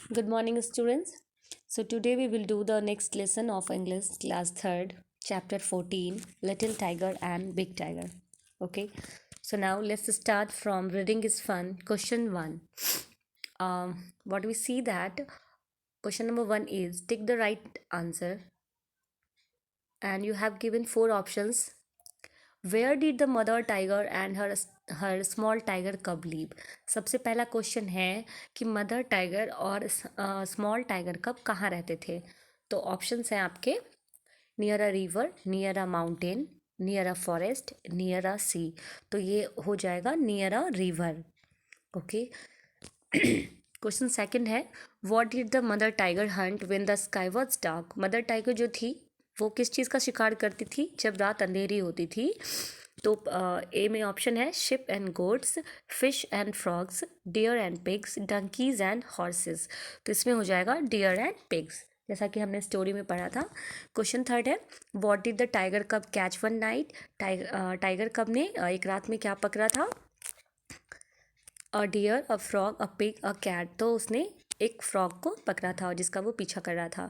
Good morning, students. So, today we will do the next lesson of English, class 3rd, chapter 14, Little Tiger and Big Tiger. Okay, so now let's start from Reading is Fun. Question 1. What we see that question number 1 is take the right answer, and you have given 4 options. Where did the mother tiger and her small tiger cub live? सबसे पहला question है कि mother tiger और small tiger कब कहाँ रहते थे? तो ऑप्शंस हैं आपके near a river, near a mountain, near a forest, near a sea. तो ये हो जाएगा near a river. Okay. Question second है what did the mother tiger hunt when the sky was dark? Mother tiger जो थी वो किस चीज़ का शिकार करती थी जब रात अंधेरी होती थी? तो ए में ऑप्शन है sheep and goats, fish and frogs, deer and pigs, donkeys and horses. तो इसमें हो जाएगा डियर एंड पिग्स, जैसा कि हमने स्टोरी में पढ़ा था। क्वेश्चन थर्ड है what did the tiger cub catch one night? Tiger cub ने एक रात में क्या पकड़ा था? A deer, a frog, a pig, a cat. तो उसने एक फ्रॉग को पकड़ा था और जिसका वो पीछा कर रहा था।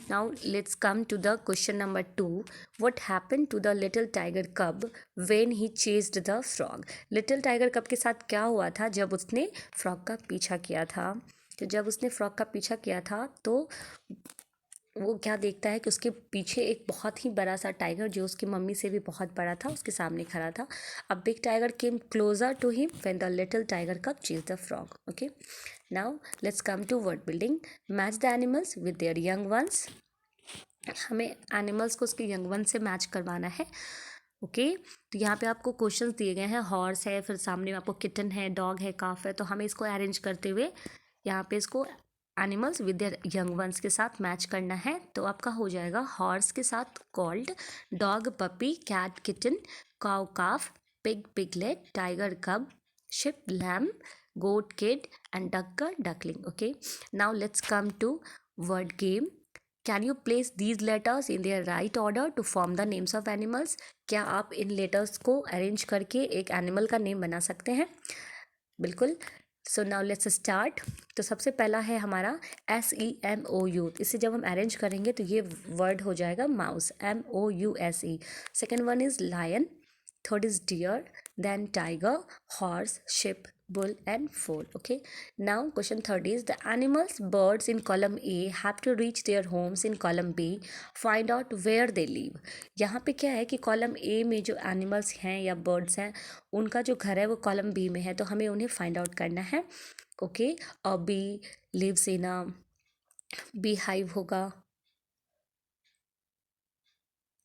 Now let's come to the question number 2। What happen to the little tiger cub when he chased the frog? Little tiger cub के साथ क्या हुआ था जब उसने फ्रॉग का पीछा किया था? तो जब उसने फ्रॉग का पीछा किया था तो वो क्या देखता है कि उसके पीछे एक बहुत ही बड़ा सा टाइगर जो उसकी मम्मी से भी बहुत बड़ा था उसके सामने खड़ा था। अब big tiger came closer to him when the little tiger cub chase the frog. Okay, now let's come to word building. Match the animals with their young ones. हमें एनिमल्स को उसके यंग वन से match करवाना है। Okay, तो यहाँ पे आपको क्वेश्चंस दिए गए हैं। हॉर्स है, फिर सामने में आपको किटन है, डॉग है, काफ है। तो हमें इसको अरेंज करते हुए यहाँ पे इसको animals with their young once के साथ मैच करना है। तो आपका हो जाएगा हॉर्स के साथ colt, dog puppy, cat kitten, cow calf, pig piglet, tiger cub, sheep lamb, goat kid and duck duckling. Okay, now let's come to word game. Can you place these letters in their right order to form the names of animals? क्या आप इन letters को arrange करके एक animal का name बना सकते हैं? बिल्कुल। So now let's start. तो सबसे पहला है हमारा SEMOU। इसे जब हम अरेंज करेंगे तो ये वर्ड हो जाएगा mouse, MOUSE। Second one is lion, third is deer, then tiger, horse, sheep, bull and foal. Okay, now question third is the animals birds in column A have to reach their homes in column B. Find out where they live. यहाँ पे क्या है कि column A में जो animals हैं या birds हैं उनका जो घर है वो कॉलम बी में है, तो हमें उन्हें फाइंड आउट करना है। ओके, और bee lives in a bee hive होगा,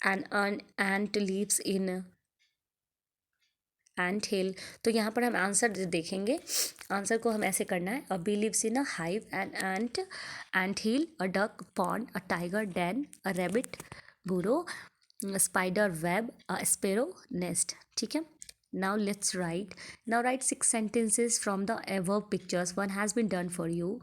an ant lives in ant hill. तो यहाँ पर हम आंसर देखेंगे। आंसर को हम ऐसे करना है, a bee lives in a hive, an ant hill, a duck pond, a tiger den, a rabbit burrow, spider web, a sparrow nest. ठीक है, now let's write. Now write 6 sentences from the above pictures, one has been done for you.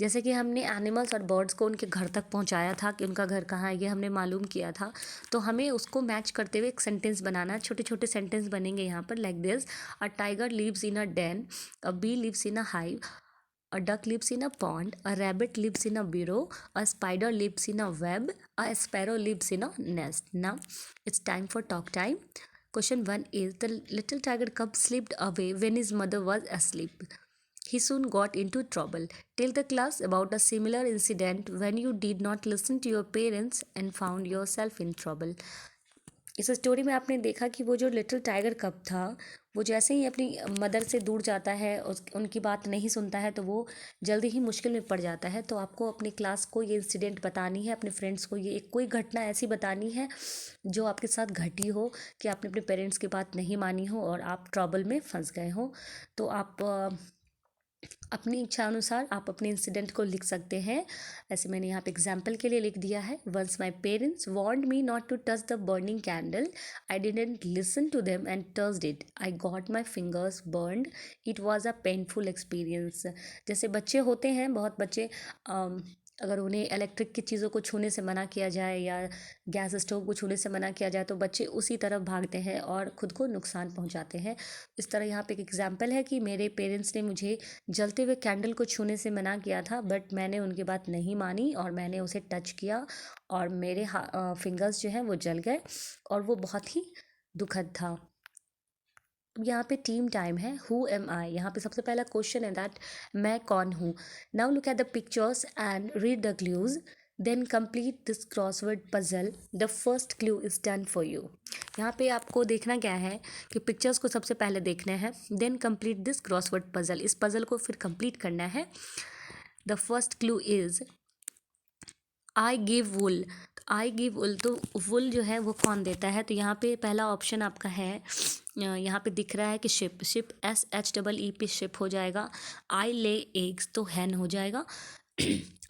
जैसे कि हमने animals और birds को उनके घर तक पहुंचाया था कि उनका घर कहाँ है ये हमने मालूम किया था, तो हमें उसको मैच करते हुए एक सेंटेंस बनाना है। छोटे छोटे सेंटेंस बनेंगे यहाँ पर like this. A tiger lives in a den, a bee lives in a hive, a duck lives in a pond, a rabbit lives in a burrow, a spider lives in a web, a sparrow lives in a nest. Now it's time for talk time. Question 1 is the little tiger cub slipped away when his mother was asleep. He soon got into trouble. Tell the class about a similar incident when you did not listen to your parents and found yourself in trouble. इस story में आपने देखा कि वो जो little tiger कब था वो जैसे ही अपनी मदर से दूर जाता है, उनकी बात नहीं सुनता है, तो वो जल्दी ही मुश्किल में पड़ जाता है। तो आपको अपनी क्लास को ये इंसिडेंट बतानी है, अपने फ्रेंड्स को ये एक कोई घटना ऐसी बतानी है जो आपके साथ घटी हो कि आपने अपने पेरेंट्स की बात नहीं मानी हो और आप ट्रबल में फंस गए हो। तो आप अपनी इच्छा अनुसार आप अपने इंसिडेंट को लिख सकते हैं। ऐसे मैंने यहाँ पे एग्जाम्पल के लिए लिख दिया है। Once my parents warned me not to touch the burning candle, I didn't listen to them and touched it, I got my fingers burned, it was a painful experience. जैसे बच्चे होते हैं, बहुत बच्चे अगर उन्हें इलेक्ट्रिक की चीज़ों को छूने से मना किया जाए या गैस स्टोव को छूने से मना किया जाए तो बच्चे उसी तरफ भागते हैं और खुद को नुकसान पहुंचाते हैं। इस तरह यहाँ पे एक एग्जांपल है कि मेरे पेरेंट्स ने मुझे जलते हुए कैंडल को छूने से मना किया था, बट मैंने उनकी बात नहीं मानी और मैंने उसे टच किया और मेरे फिंगर्स जो हैं वो जल गए और वो बहुत ही दुखद था। अब यहाँ पे टीम टाइम है। हु एम आई, यहाँ पे सबसे पहला क्वेश्चन है दैट मैं कौन हूँ। Now look at the pictures and read the clues, then complete this crossword puzzle. The first clue is done for you. यहाँ पे आपको देखना क्या है कि पिक्चर्स को सबसे पहले देखना है, then complete this crossword puzzle, इस पजल को फिर कंप्लीट करना है। The first clue is I give wool. I give wool, तो वुल जो है वो कौन देता है, तो यहाँ पे पहला ऑप्शन आपका है, यहाँ पे दिख रहा है कि शिप, शिप SHEE पे शिप हो जाएगा। आई ले एग्स तो हैन हो जाएगा।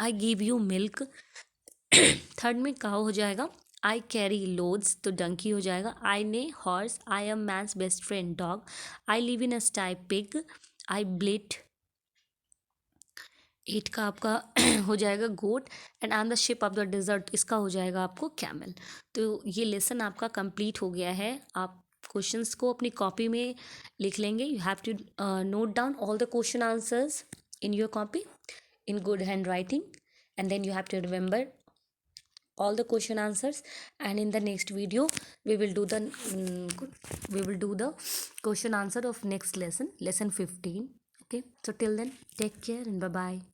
I give you milk, third में काउ हो जाएगा। आई कैरी लोड्स तो डंकी हो जाएगा। I neigh horse, I am man's best friend dog, I live in a sty pig, I bleat, 8 का आपका हो जाएगा goat, and I am the ship of the desert, इसका हो जाएगा आपको कैमल। तो ये लेसन आपका कंप्लीट हो गया है। आप क्वेश्चंस को अपनी कॉपी में लिख लेंगे। You have to note down all the question answers in your copy in good handwriting, and then you have to remember all the question answers, and in the next video we will do the question answer of next lesson, lesson 15. Okay, so till then, take care and bye bye.